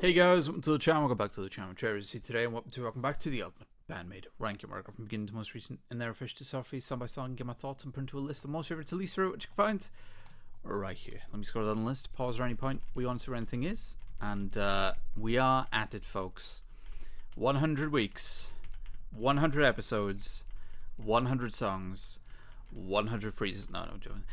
Hey guys, welcome to the channel. Welcome back to the channel. Cherries today, and welcome back to the ultimate BAND-MAID ranking marker from beginning to most recent in their official selfie, song by song, get my thoughts and put into a list of most favorites to least favorite, which you can find right here. Let me scroll down the list, pause at any point. We want to see where anything is, and we are at it, folks. 100 weeks, 100 episodes, 100 songs, 100 freezes. No, I'm joking.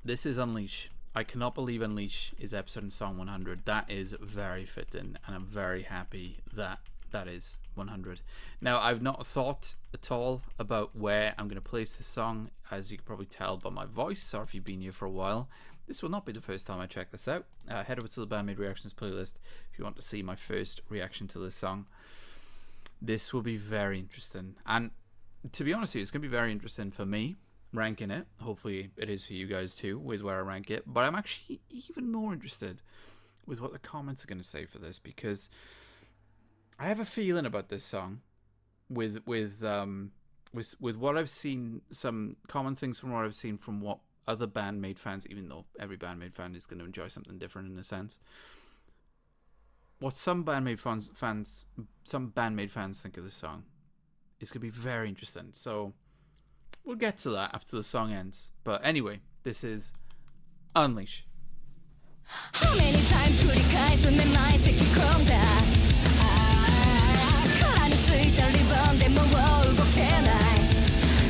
This is Unleash. I cannot believe Unleash is episode and song 100. That is very fitting, and I'm very happy that that is 100. Now, I've not thought at all about where I'm going to place this song, as you can probably tell by my voice, or if you've been here for a while. This will not be the first time I check this out. Head over to the BAND-MAID Reactions playlist if you want to see my first reaction to this song. This will be very interesting, and to be honest with you, it's going to be very interesting for me ranking it. Hopefully it is for you guys too, with where I rank it. But I'm actually even more interested with what the comments are going to say for this, because I have a feeling about this song with what I've seen, some common things from what I've seen from what other BAND-MAID fans, even though every BAND-MAID fan is going to enjoy something different in a sense, what some BAND-MAID fans think of this song is going to be very interesting. So we'll get to that after the song ends. But anyway, this is Unleash. How many times could it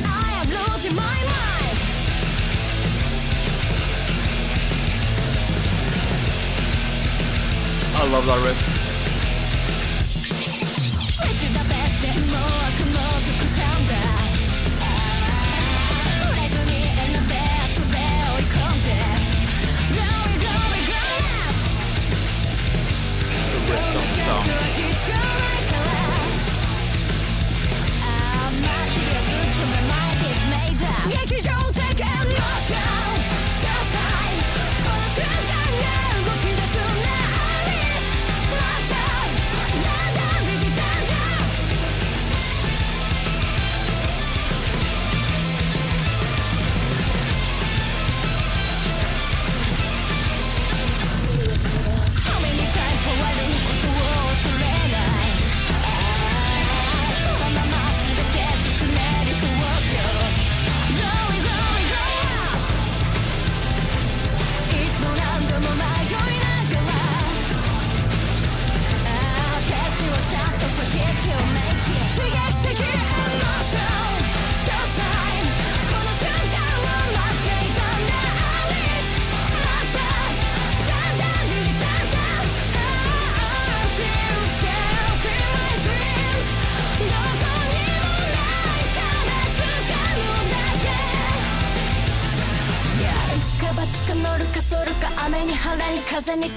I am losing my mind. I love that riff.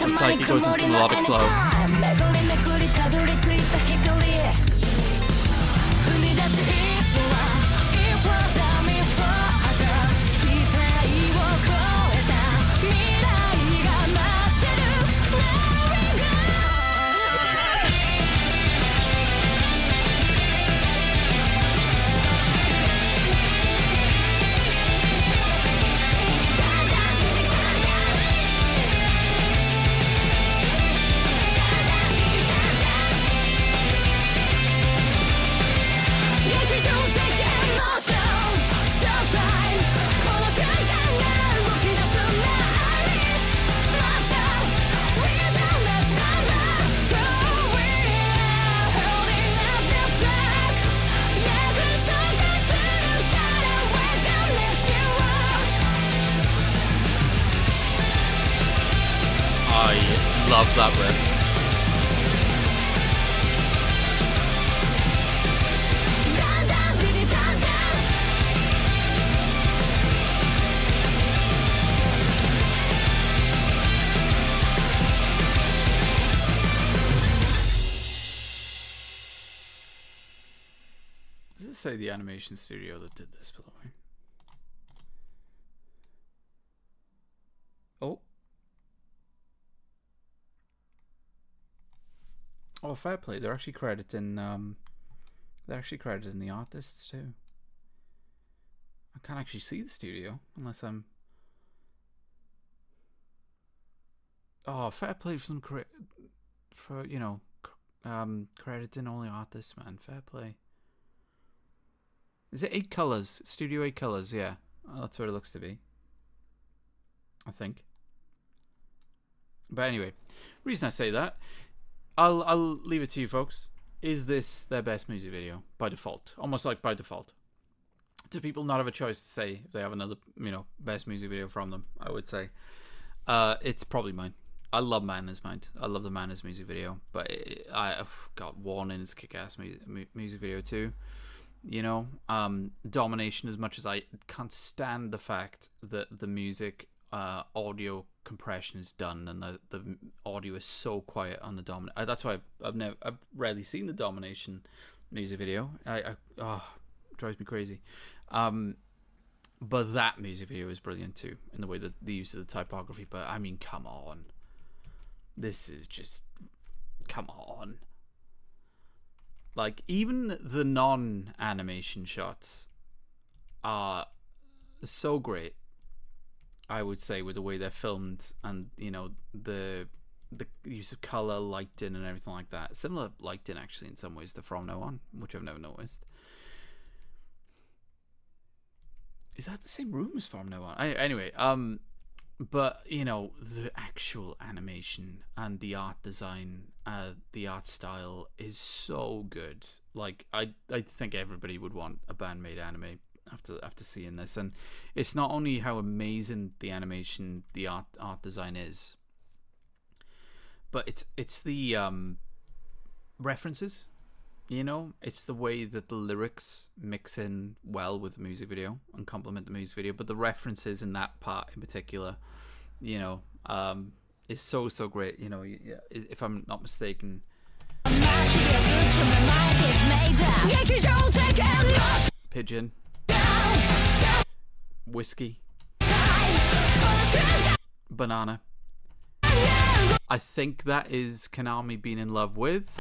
Looks like he goes into melodic flow. I love that riff. Does it say the animation studio that did this, by the way? Oh. Oh, fair play. They're actually crediting the artists too. I can't actually see the studio unless I'm. Oh, fair play for them for crediting only artists, man. Fair play. Is it 8 colors? Studio 8 colors, yeah. Oh, that's what it looks to be, I think. But anyway, reason I say that, I'll leave it to you folks. Is this their best music video by default? Almost like by default. Do people not have a choice to say if they have another, best music video from them? I would say it's probably mine. I love BAND-MAID. I love the BAND-MAID music video, but Warning is kick-ass music video too. Domination, as much as I can't stand the fact that the music audio compression is done and the audio is so quiet on the Domination. That's why I've rarely seen the Domination music video. Drives me crazy. But that music video is brilliant too, in the way that the use of the typography. But I mean, come on, this is just, come on. Like, even the non-animation shots are so great, I would say, with the way they're filmed and, the use of color, lighting, and everything like that. Similar lighting, actually, in some ways, to From Now On, which I've never noticed. Is that the same room as From Now On? Anyway, but, the actual animation and the art design, the art style is so good. Like, I think everybody would want a BAND-MAID anime after seeing this. And it's not only how amazing the animation, the art design is, but it's the references. It's the way that the lyrics mix in well with the music video and complement the music video. But the references in that part in particular, is so great. If I'm not mistaken, Pigeon, Whiskey, Banana. I think that is Konami being in love with.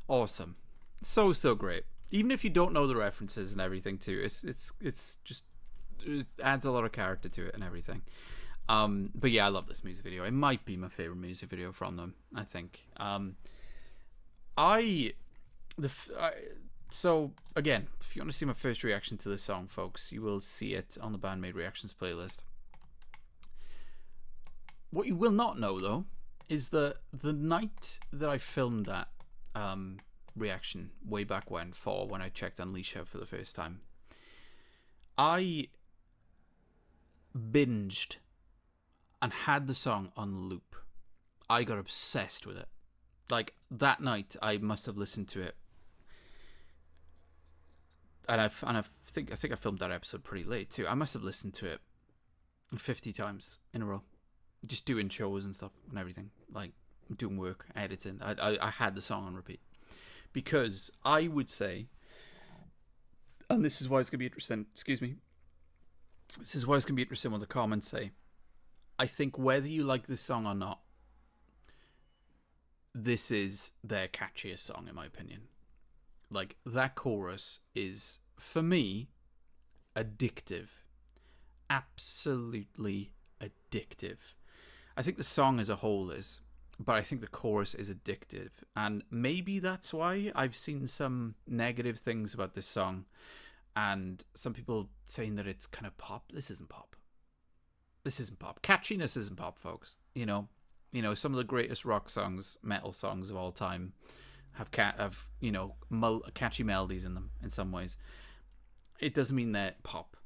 Awesome. So great. Even if you don't know the references and everything too, it's just, it adds a lot of character to it and everything. But yeah, I love this music video. It might be my favorite music video from them, I think. So again, if you want to see my first reaction to this song, folks, you will see it on the BAND-MAID reactions playlist. What you will not know though is that the night that I filmed that reaction way back when I checked Unleash out for the first time, I binged and had the song on loop. I got obsessed with it. Like, that night I must have listened to it, and I think I filmed that episode pretty late too. I must have listened to it 50 times in a row, just doing shows and stuff and everything, like doing work, editing. I had the song on repeat, because I would say, and this is why it's going to be interesting, this is why it's going to be interesting what the comments say. I think whether you like this song or not, this is their catchiest song, in my opinion. Like, that chorus is, for me, addictive. Absolutely addictive. I think the song as a whole is, but I think the chorus is addictive. And maybe that's why I've seen some negative things about this song, and some people saying that it's kind of pop. This isn't pop. This isn't pop. Catchiness isn't pop, folks. Some of the greatest rock songs, metal songs of all time have catchy melodies in them in some ways. It doesn't mean they're pop.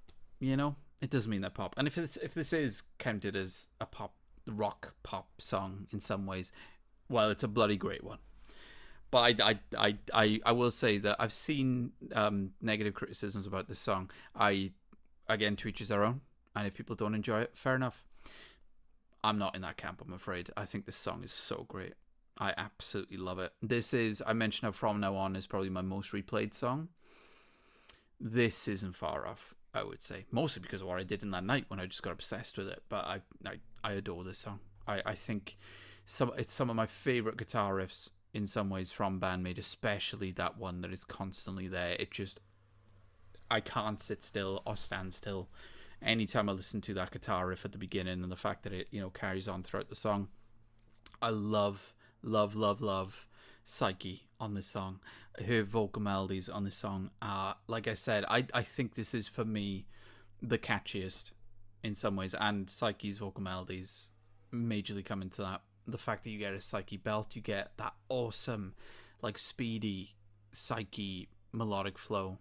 It doesn't mean they're pop. And if this is counted as a rock pop song in some ways, well, it's a bloody great one. But I will say that I've seen negative criticisms about this song. Again, to each their own, and if people don't enjoy it, fair enough. I'm not in that camp, I'm afraid. I think this song is so great. I absolutely love it. I mentioned how From Now On is probably my most replayed song. This isn't far off, I would say. Mostly because of what I did in that night when I just got obsessed with it. But I adore this song. I think it's some of my favourite guitar riffs in some ways from BAND-MAID, especially that one that is constantly there. I can't sit still or stand still anytime I listen to that guitar riff at the beginning and the fact that it, carries on throughout the song, I love, love, love, love Psyche on this song. Her vocal melodies on this song are, like I said, I think this is for me the catchiest in some ways, and Psyche's vocal melodies majorly come into that. The fact that you get a Psyche belt, you get that awesome, like, speedy Psyche melodic flow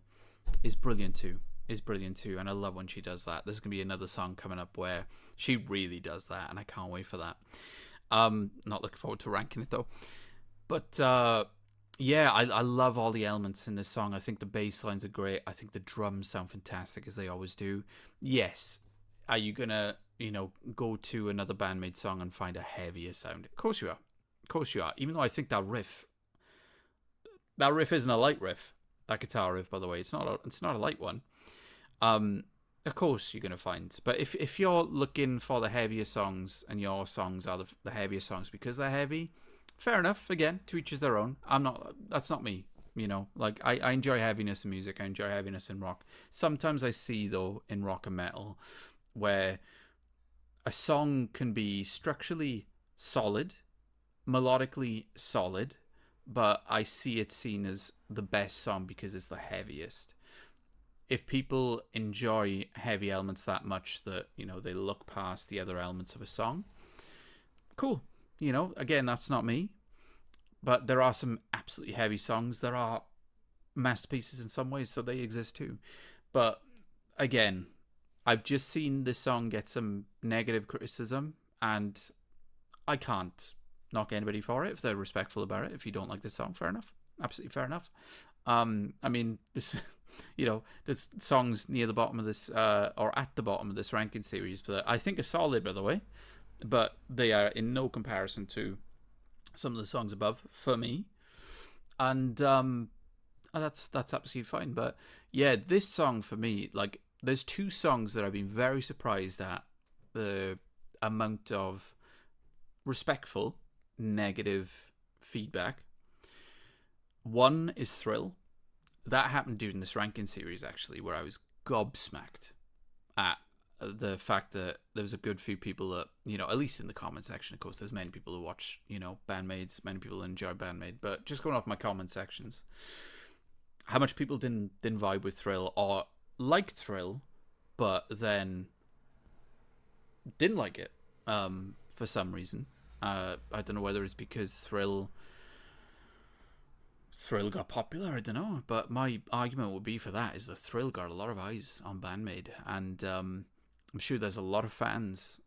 is brilliant too. And I love when she does that. There's gonna be another song coming up where she really does that, and I can't wait for that. Not looking forward to ranking it though. But yeah, I love all the elements in this song. I think the bass lines are great. I think the drums sound fantastic, as they always do. Yes, are you gonna, go to another BAND-MAID song and find a heavier sound? Of course you are. Of course you are. Even though I think that riff isn't a light riff. That guitar riff, by the way, it's not a light one. Of course you're gonna find. But if you're looking for the heavier songs and your songs are the heavier songs because they're heavy, fair enough. Again, to each is their own. That's not me. Like I enjoy heaviness in music. I enjoy heaviness in rock. Sometimes I see though in rock and metal where a song can be structurally solid, melodically solid, but I see it seen as the best song because it's the heaviest. If people enjoy heavy elements that much that, they look past the other elements of a song, cool. Again, that's not me. But there are some absolutely heavy songs. There are masterpieces in some ways, so they exist too. But again, I've just seen this song get some negative criticism, and I can't knock anybody for it if they're respectful about it. If you don't like this song, fair enough. Absolutely fair enough. I mean, this, this song's near the bottom of this, or at the bottom of this ranking series, but I think are solid, by the way. But they are in no comparison to some of the songs above for me, and that's absolutely fine. But yeah, this song for me, like, there's two songs that I've been very surprised at the amount of respectful negative feedback. One is Thrill. That happened during this ranking series, actually, where I was gobsmacked at the fact that there was a good few people that, at least in the comment section, of course, there's many people who watch, BAND-MAIDs, many people enjoy BAND-MAID, but just going off my comment sections, how much people didn't vibe with Thrill or liked Thrill, but then didn't like it for some reason. I don't know whether it's because Thrill got popular, I don't know, but my argument would be for that is that Thrill got a lot of eyes on BAND-MAID, and I'm sure there's a lot of fans,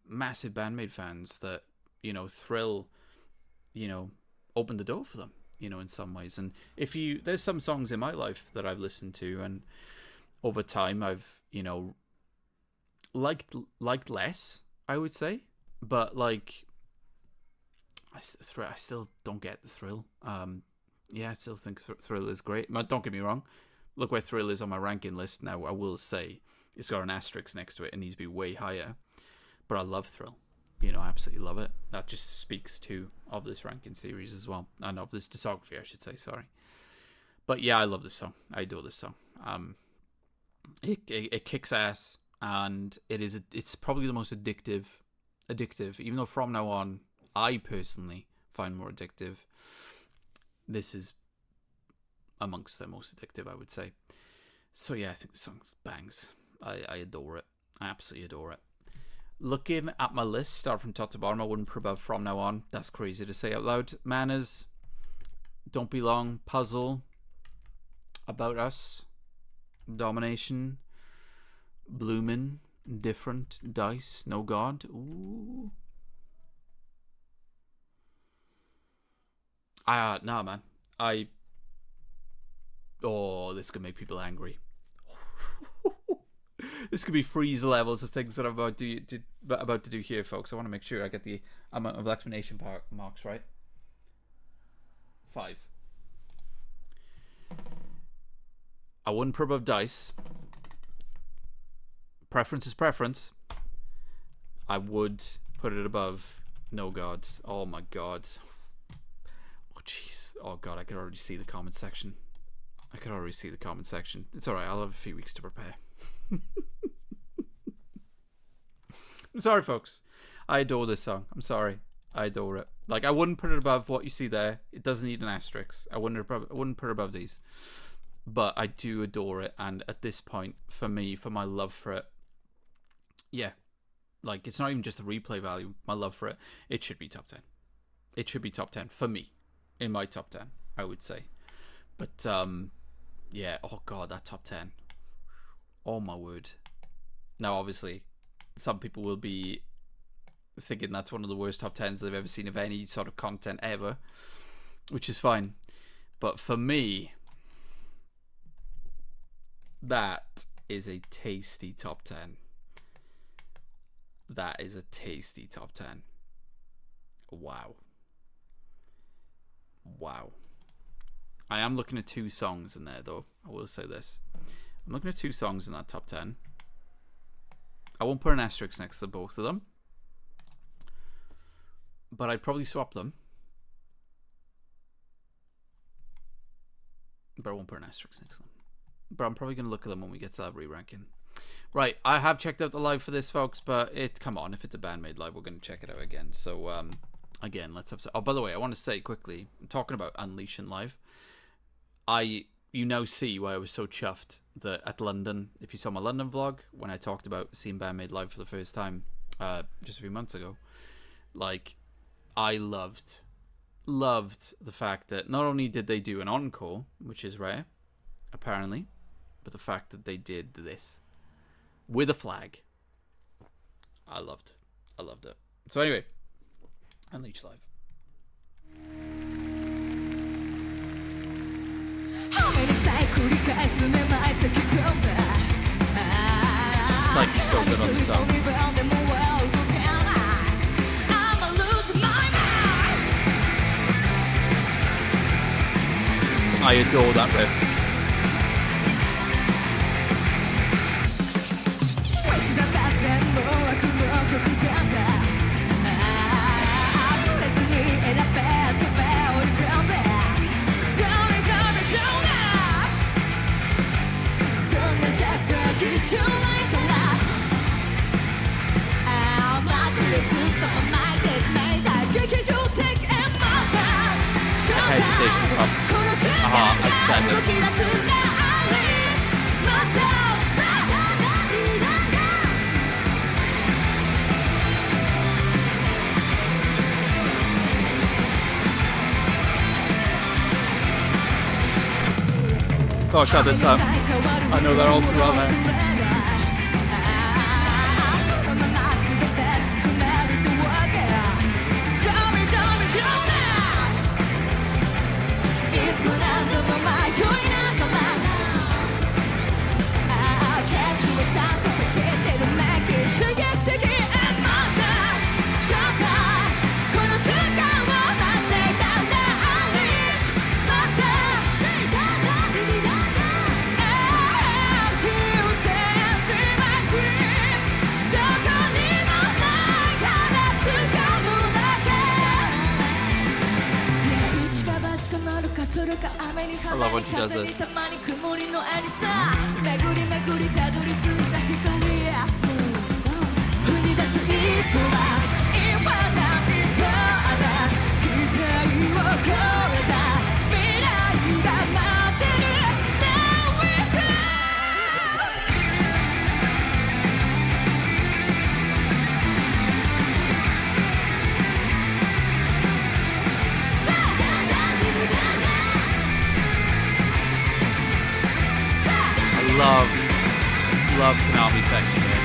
massive BAND-MAID fans, that, Thrill, opened the door for them, in some ways. And there's some songs in my life that I've listened to, and over time I've, liked less, I would say, but like, I still don't get the Thrill. Yeah, I still think Thrill is great. But don't get me wrong. Look where Thrill is on my ranking list now. I will say it's got an asterisk next to it. It needs to be way higher. But I love Thrill. I absolutely love it. That just speaks of this ranking series as well. And of this discography, I should say. Sorry. But yeah, I love this song. I adore this song. It kicks ass, and it's probably the most addictive. Even though From Now On, I personally find more addictive. This is amongst the most addictive, I would say. So yeah, I think the song bangs. I adore it. I absolutely adore it. Looking at my list, start from top to bottom, I wouldn't put above From Now On. That's crazy to say out loud. Manners, Don't Be Long, Puzzle, About Us, Domination, Bloomin', Different, Dice, No God. Ooh. Nah, man. This could make people angry. This could be freeze levels of things that I'm about to do here, folks. I want to make sure I get the amount of exclamation marks right. 5. I wouldn't put above Dice. Preference is preference. I would put it above No Gods. Oh my God. Oh jeez. Oh God, I could already see the comment section. It's alright, I'll have a few weeks to prepare. I'm sorry, folks. I adore this song. I'm sorry. I adore it. Like, I wouldn't put it above what you see there. It doesn't need an asterisk. I wouldn't put it above these. But I do adore it. And at this point, for me, for my love for it, yeah. Like, it's not even just the replay value. My love for it. It should be top 10. It should be top 10 for me. In my top 10, I would say. But, yeah. Oh, God, that top 10. Oh, my word. Now, obviously, some people will be thinking that's one of the worst top 10s they've ever seen of any sort of content ever, which is fine. But for me, that is a tasty top 10. That is a tasty top 10. Wow. Wow. I am looking at 2 songs in there, though. I will say this. I'm looking at 2 songs in that top 10. I won't put an asterisk next to both of them, but I'd probably swap them. But I won't put an asterisk next to them. But I'm probably going to look at them when we get to that re-ranking. Right, I have checked out the live for this, folks, but come on, if it's a BAND-MAID live, we're going to check it out again. So, again, let's have... Oh, by the way, I want to say quickly, I'm talking about Unleashing live. You now see why I was so chuffed that at London, if you saw my London vlog, when I talked about seeing BAND-MAID live for the first time just a few months ago, like, I loved the fact that not only did they do an encore, which is rare, apparently, but the fact that they did this with a flag. I loved it. So anyway, Unleash live. It's like so good on the song. I adore that riff. Hesitation drops. Gosh, at this time, I know that all too well now. I love when she does this. Love Konami's section here.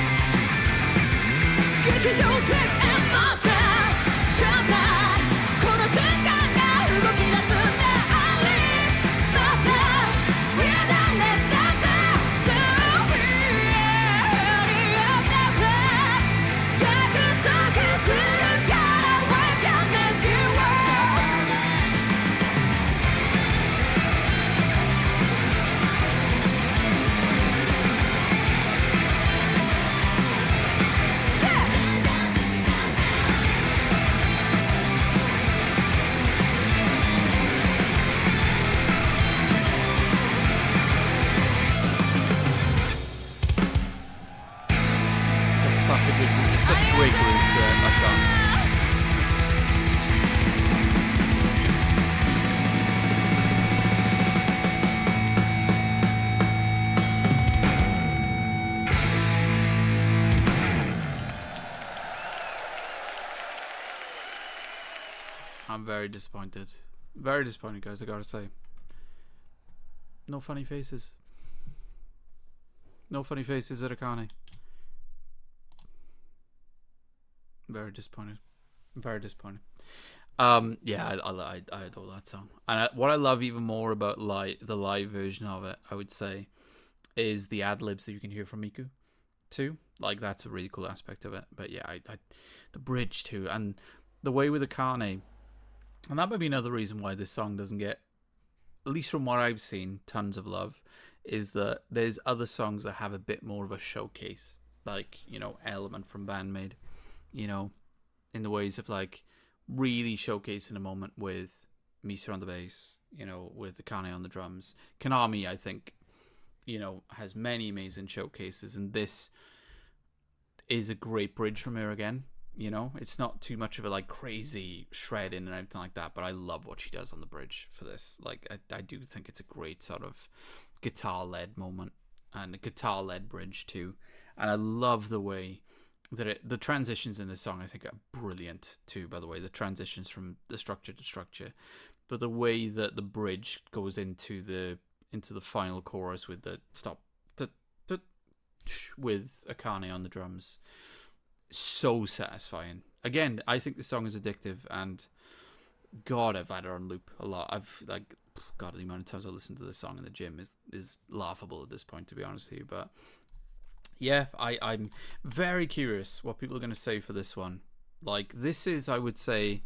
very disappointed. Very disappointed, guys, I gotta say. No funny faces. No funny faces at Akane. Very disappointed. Very disappointed. Yeah, I adore that song. And what I love even more about the live version of it, I would say, is the ad-libs that you can hear from Miku too. Like, that's a really cool aspect of it. But yeah, the bridge too, and the way with Akane, and that might be another reason why this song doesn't get, at least from what I've seen, tons of love, is that there's other songs that have a bit more of a showcase, like, you know, element from BAND-MAID, you know, in the ways of like really showcasing a moment with Misa on the bass, you know, with Akane on the drums. Konami, I think, you know, has many amazing showcases, and this is a great bridge from her again. You know, it's not too much of a like crazy shredding and everything like that, but I love what she does on the bridge for this. Like, I do think it's a great sort of guitar-led moment and a guitar-led bridge too. And I love the way that the transitions in this song, I think, are brilliant too, by the way. The transitions from the structure to structure, but the way that the bridge goes into the final chorus with the stop with Akane on the drums, so satisfying. Again, I think the song is addictive, and God, I've had her on loop a lot. I've like, God, the amount of times I listen to this song in the gym is laughable at this point, to be honest with you. But yeah, I'm very curious what people are going to say for this one. Like, this is, I would say,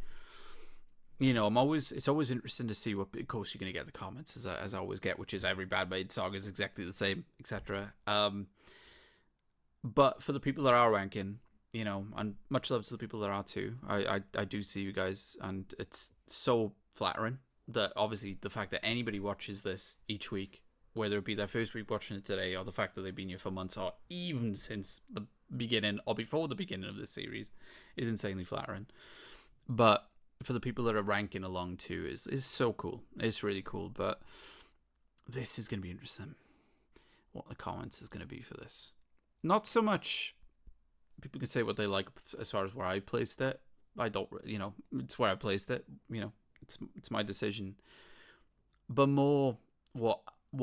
you know, it's always interesting to see what, of course, you're going to get the comments, as I always get, which is every BAND-MAID song is exactly the same, etc. But for the people that are ranking, you know, and much love to the people that are too, I do see you guys, and it's so flattering that obviously the fact that anybody watches this each week, whether it be their first week watching it today, or the fact that they've been here for months, or even since the beginning or before the beginning of this series, is insanely flattering. But for the people that are ranking along too, is so cool. It's really cool. But this is going to be interesting, what the comments is going to be for this. Not so much people can say what they like as far as where I placed it. I don't, you know, it's where I placed it. You know, it's my decision. But more what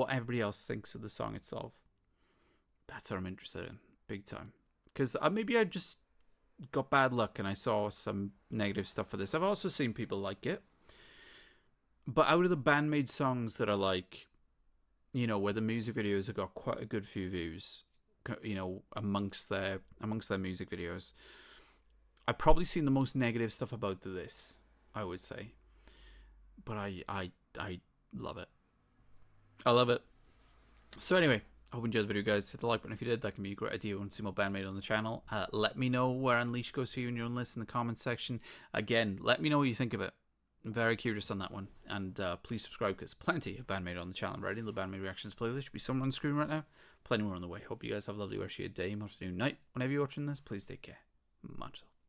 everybody else thinks of the song itself. That's what I'm interested in, big time. Because maybe I just got bad luck and I saw some negative stuff for this. I've also seen people like it. But out of the BAND-MAID songs that are like, you know, where the music videos have got quite a good few views, you know, amongst their music videos, I've probably seen the most negative stuff about this, I would say. But I love it. I love it. So anyway, I hope you enjoyed the video, guys. Hit the like button if you did. That can be a great idea. You want to see more BAND-MAID on the channel. Let me know where Unleash goes for you in your own list in the comments section. Again, let me know what you think of it. I'm very curious on that one. And please subscribe, because plenty of BAND-MAID on the channel already. The BAND-MAID reactions playlist should be somewhere on the screen right now. Plenty more on the way. Hope you guys have a lovely rest of your day, afternoon, night. Whenever you're watching this, please take care. Much love.